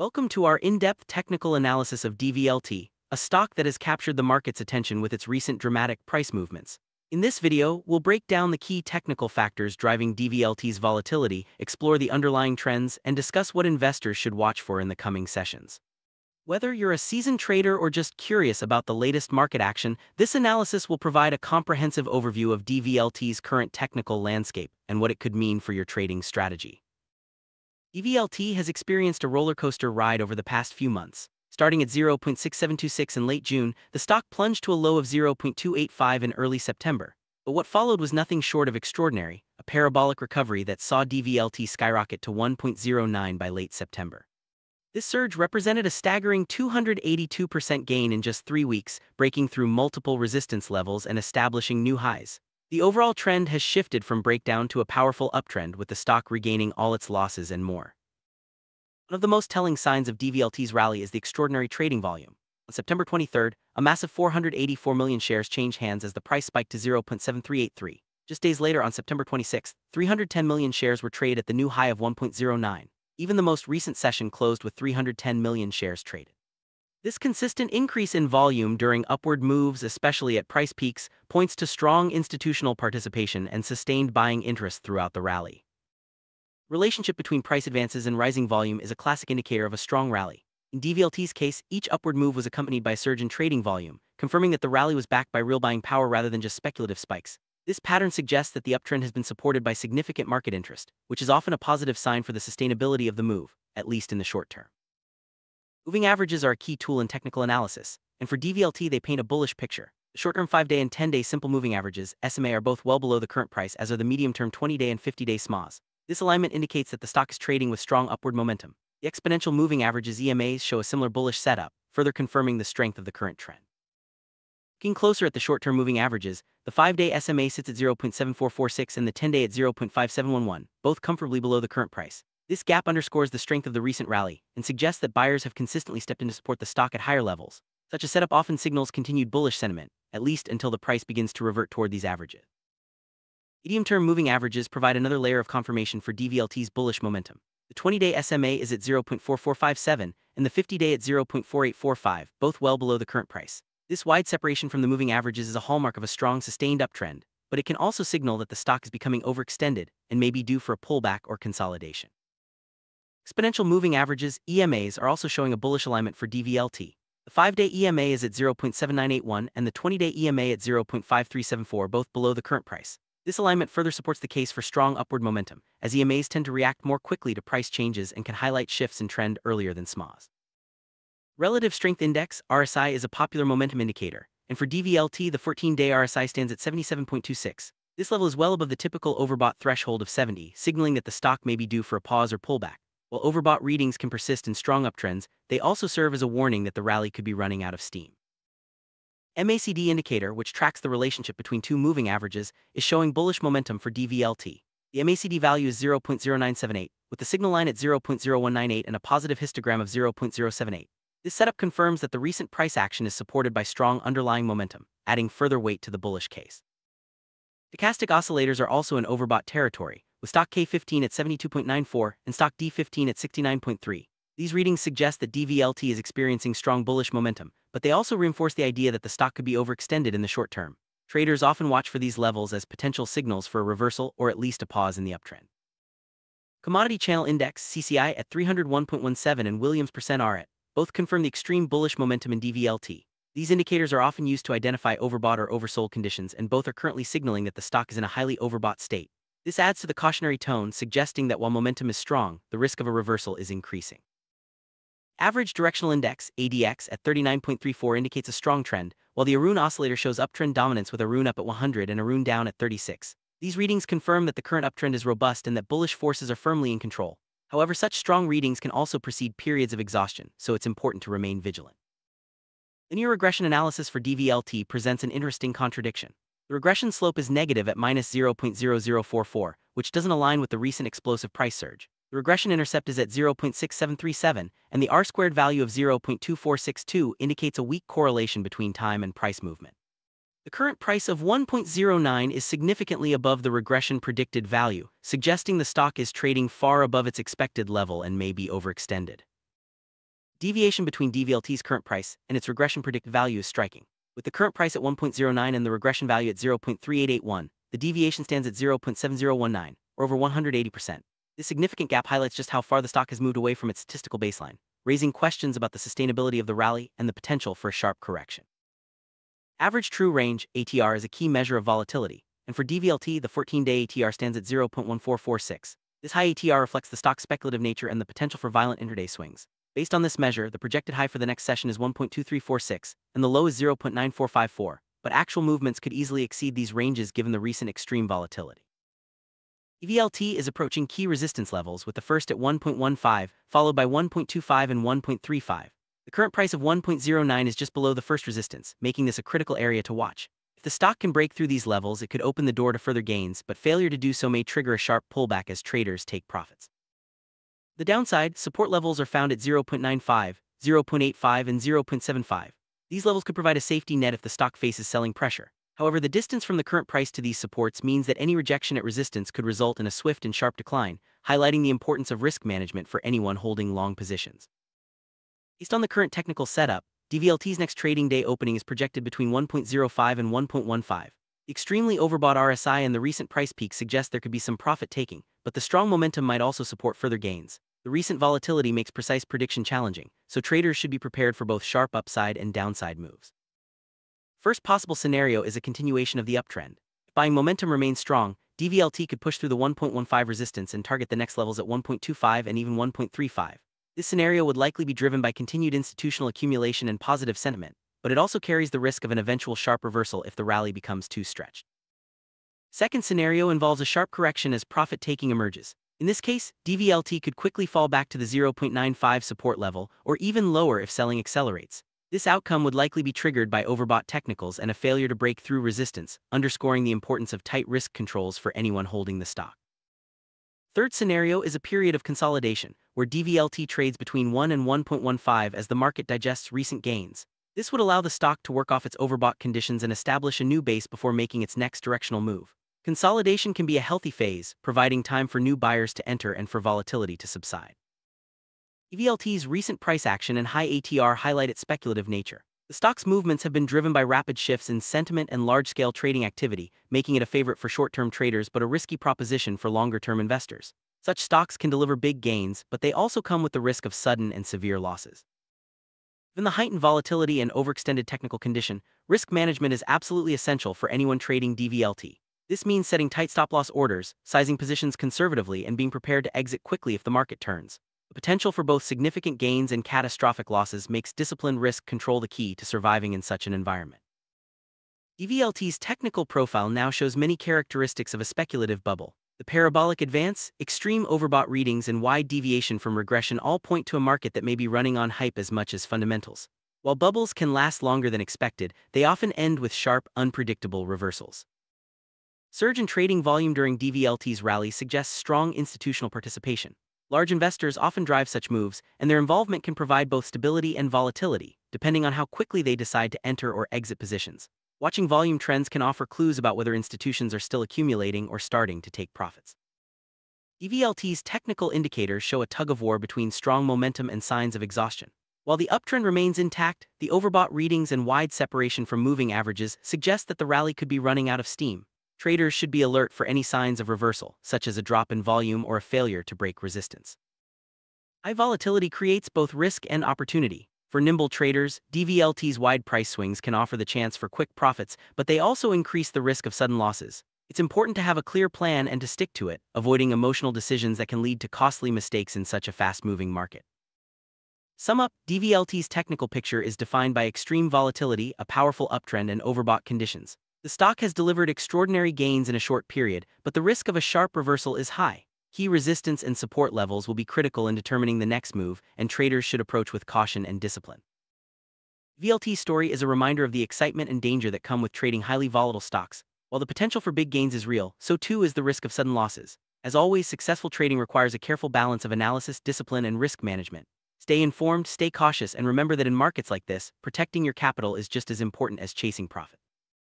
Welcome to our in-depth technical analysis of Dvlt, a stock that has captured the market's attention with its recent dramatic price movements. In this video, we'll break down the key technical factors driving Dvlt's volatility, explore the underlying trends, and discuss what investors should watch for in the coming sessions. Whether you're a seasoned trader or just curious about the latest market action, this analysis will provide a comprehensive overview of Dvlt's current technical landscape and what it could mean for your trading strategy. Dvlt has experienced a roller coaster ride over the past few months. Starting at 0.6726 in late June, the stock plunged to a low of 0.285 in early September. But what followed was nothing short of extraordinary, a parabolic recovery that saw Dvlt skyrocket to 1.09 by late September. This surge represented a staggering 282% gain in just 3 weeks, breaking through multiple resistance levels and establishing new highs. The overall trend has shifted from breakdown to a powerful uptrend, with the stock regaining all its losses and more. One of the most telling signs of Dvlt's rally is the extraordinary trading volume. On September 23, a massive 484 million shares changed hands as the price spiked to 0.7383. Just days later, on September 26, 310 million shares were traded at the new high of 1.09. Even the most recent session closed with 310 million shares traded. This consistent increase in volume during upward moves, especially at price peaks, points to strong institutional participation and sustained buying interest throughout the rally. Relationship between price advances and rising volume is a classic indicator of a strong rally. In Dvlt's case, each upward move was accompanied by a surge in trading volume, confirming that the rally was backed by real buying power rather than just speculative spikes. This pattern suggests that the uptrend has been supported by significant market interest, which is often a positive sign for the sustainability of the move, at least in the short term. Moving averages are a key tool in technical analysis, and for Dvlt they paint a bullish picture. The short-term 5-day and 10-day simple moving averages, SMA, are both well below the current price, as are the medium-term 20-day and 50-day SMAs. This alignment indicates that the stock is trading with strong upward momentum. The exponential moving averages, EMAs, show a similar bullish setup, further confirming the strength of the current trend. Looking closer at the short-term moving averages, the 5-day SMA sits at 0.7446 and the 10-day at 0.5711, both comfortably below the current price. This gap underscores the strength of the recent rally and suggests that buyers have consistently stepped in to support the stock at higher levels. Such a setup often signals continued bullish sentiment, at least until the price begins to revert toward these averages. Medium-term moving averages provide another layer of confirmation for Dvlt's bullish momentum. The 20-day SMA is at 0.4457 and the 50-day at 0.4845, both well below the current price. This wide separation from the moving averages is a hallmark of a strong, sustained uptrend, but it can also signal that the stock is becoming overextended and may be due for a pullback or consolidation. Exponential moving averages, EMAs, are also showing a bullish alignment for Dvlt. The 5-day EMA is at 0.7981 and the 20-day EMA at 0.5374, both below the current price. This alignment further supports the case for strong upward momentum, as EMAs tend to react more quickly to price changes and can highlight shifts in trend earlier than SMAs. Relative Strength Index, RSI, is a popular momentum indicator, and for Dvlt the 14-day RSI stands at 77.26. This level is well above the typical overbought threshold of 70, signaling that the stock may be due for a pause or pullback. While overbought readings can persist in strong uptrends, they also serve as a warning that the rally could be running out of steam. MACD indicator, which tracks the relationship between two moving averages, is showing bullish momentum for Dvlt. The MACD value is 0.0978, with the signal line at 0.0198 and a positive histogram of 0.078. This setup confirms that the recent price action is supported by strong underlying momentum, adding further weight to the bullish case. Stochastic oscillators are also in overbought territory, with stock K15 at 72.94 and stock D15 at 69.3. These readings suggest that Dvlt is experiencing strong bullish momentum, but they also reinforce the idea that the stock could be overextended in the short term. Traders often watch for these levels as potential signals for a reversal or at least a pause in the uptrend. Commodity Channel Index, CCI, at 301.17 and Williams percent R at both confirm the extreme bullish momentum in Dvlt. These indicators are often used to identify overbought or oversold conditions, and both are currently signaling that the stock is in a highly overbought state. This adds to the cautionary tone, suggesting that while momentum is strong, the risk of a reversal is increasing. Average Directional Index, ADX, at 39.34 indicates a strong trend, while the Arun oscillator shows uptrend dominance with Arun up at 100 and Arun down at 36. These readings confirm that the current uptrend is robust and that bullish forces are firmly in control. However, such strong readings can also precede periods of exhaustion, so it's important to remain vigilant. Linear regression analysis for Dvlt presents an interesting contradiction. The regression slope is negative at -0.0044, which doesn't align with the recent explosive price surge. The regression intercept is at 0.6737, and the R-squared value of 0.2462 indicates a weak correlation between time and price movement. The current price of 1.09 is significantly above the regression predicted value, suggesting the stock is trading far above its expected level and may be overextended. deviation between DVLT's current price and its regression predicted value is striking. With the current price at 1.09 and the regression value at 0.3881, the deviation stands at 0.7019, or over 180%. This significant gap highlights just how far the stock has moved away from its statistical baseline, raising questions about the sustainability of the rally and the potential for a sharp correction. Average true range, ATR, is a key measure of volatility, and for DVLT, the 14-day ATR stands at 0.1446. This high ATR reflects the stock's speculative nature and the potential for violent intraday swings. Based on this measure, the projected high for the next session is 1.2346, and the low is 0.9454, but actual movements could easily exceed these ranges given the recent extreme volatility. DVLT is approaching key resistance levels, with the first at 1.15, followed by 1.25 and 1.35. The current price of 1.09 is just below the first resistance, making this a critical area to watch. If the stock can break through these levels, it could open the door to further gains, but failure to do so may trigger a sharp pullback as traders take profits. The downside, support levels are found at 0.95, 0.85, and 0.75. These levels could provide a safety net if the stock faces selling pressure. However, the distance from the current price to these supports means that any rejection at resistance could result in a swift and sharp decline, highlighting the importance of risk management for anyone holding long positions. Based on the current technical setup, DVLT's next trading day opening is projected between 1.05 and 1.15. The extremely overbought RSI and the recent price peak suggest there could be some profit taking, but the strong momentum might also support further gains. The recent volatility makes precise prediction challenging, so traders should be prepared for both sharp upside and downside moves. First possible scenario is a continuation of the uptrend. If buying momentum remains strong, DVLT could push through the 1.15 resistance and target the next levels at 1.25 and even 1.35. This scenario would likely be driven by continued institutional accumulation and positive sentiment, but it also carries the risk of an eventual sharp reversal if the rally becomes too stretched. Second scenario involves a sharp correction as profit-taking emerges. In this case, DVLT could quickly fall back to the 0.95 support level, or even lower if selling accelerates. This outcome would likely be triggered by overbought technicals and a failure to break through resistance, underscoring the importance of tight risk controls for anyone holding the stock. Third scenario is a period of consolidation, where DVLT trades between 1 and 1.15 as the market digests recent gains. This would allow the stock to work off its overbought conditions and establish a new base before making its next directional move. Consolidation can be a healthy phase, providing time for new buyers to enter and for volatility to subside. DVLT's recent price action and high ATR highlight its speculative nature. The stock's movements have been driven by rapid shifts in sentiment and large-scale trading activity, making it a favorite for short-term traders but a risky proposition for longer-term investors. Such stocks can deliver big gains, but they also come with the risk of sudden and severe losses. Given the heightened volatility and overextended technical condition, risk management is absolutely essential for anyone trading DVLT. This means setting tight stop-loss orders, sizing positions conservatively, and being prepared to exit quickly if the market turns. The potential for both significant gains and catastrophic losses makes disciplined risk control the key to surviving in such an environment. DVLT's technical profile now shows many characteristics of a speculative bubble. The parabolic advance, extreme overbought readings, and wide deviation from regression all point to a market that may be running on hype as much as fundamentals. While bubbles can last longer than expected, they often end with sharp, unpredictable reversals. Surge in trading volume during DVLT's rally suggests strong institutional participation. Large investors often drive such moves, and their involvement can provide both stability and volatility, depending on how quickly they decide to enter or exit positions. Watching volume trends can offer clues about whether institutions are still accumulating or starting to take profits. DVLT's technical indicators show a tug-of-war between strong momentum and signs of exhaustion. While the uptrend remains intact, the overbought readings and wide separation from moving averages suggest that the rally could be running out of steam. Traders should be alert for any signs of reversal, such as a drop in volume or a failure to break resistance. High volatility creates both risk and opportunity. For nimble traders, DVLT's wide price swings can offer the chance for quick profits, but they also increase the risk of sudden losses. It's important to have a clear plan and to stick to it, avoiding emotional decisions that can lead to costly mistakes in such a fast-moving market. Sum up, DVLT's technical picture is defined by extreme volatility, a powerful uptrend, and overbought conditions. The stock has delivered extraordinary gains in a short period, but the risk of a sharp reversal is high. Key resistance and support levels will be critical in determining the next move, and traders should approach with caution and discipline. DVLT's story is a reminder of the excitement and danger that come with trading highly volatile stocks. While the potential for big gains is real, so too is the risk of sudden losses. As always, successful trading requires a careful balance of analysis, discipline, and risk management. Stay informed, stay cautious, and remember that in markets like this, protecting your capital is just as important as chasing profit.